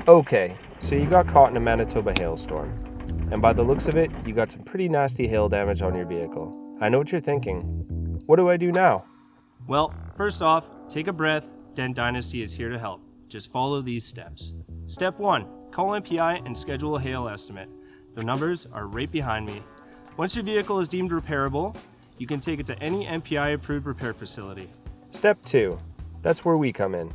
Okay, so you got caught in a Manitoba hailstorm. And by the looks of it, you got some pretty nasty hail damage on your vehicle. I know what you're thinking. What do I do now? Well, first off, take a breath. Dent Dynasty is here to help. Just follow these steps. Step 1. Call MPI and schedule a hail estimate. Their numbers are right behind me. Once your vehicle is deemed repairable, you can take it to any MPI-approved repair facility. Step 2. That's where we come in.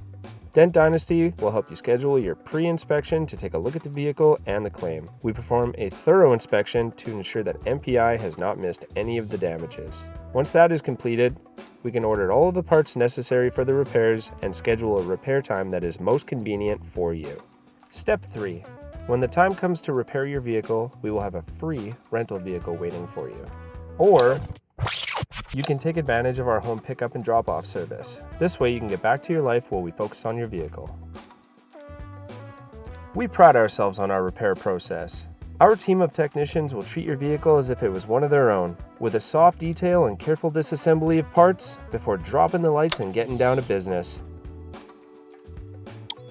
Dent Dynasty will help you schedule your pre-inspection to take a look at the vehicle and the claim. We perform a thorough inspection to ensure that MPI has not missed any of the damages. Once that is completed, we can order all of the parts necessary for the repairs and schedule a repair time that is most convenient for you. Step 3. When the time comes to repair your vehicle, we will have a free rental vehicle waiting for you. Or you can take advantage of our home pickup and drop-off service. This way you can get back to your life while we focus on your vehicle. We pride ourselves on our repair process. Our team of technicians will treat your vehicle as if it was one of their own, with a soft detail and careful disassembly of parts before dropping the lights and getting down to business.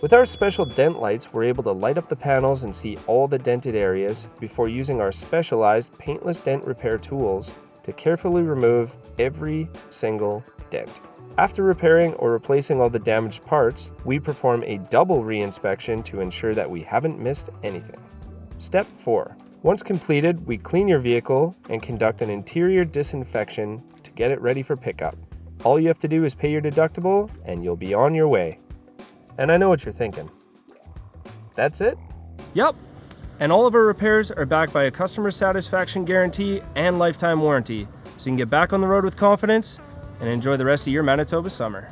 With our special dent lights, we're able to light up the panels and see all the dented areas before using our specialized paintless dent repair tools to carefully remove every single dent. After repairing or replacing all the damaged parts, we perform a double re-inspection to ensure that we haven't missed anything. Step 4. Once completed, we clean your vehicle and conduct an interior disinfection to get it ready for pickup. All you have to do is pay your deductible and you'll be on your way. And I know what you're thinking. That's it? Yep. And all of our repairs are backed by a customer satisfaction guarantee and lifetime warranty, so you can get back on the road with confidence and enjoy the rest of your Manitoba summer.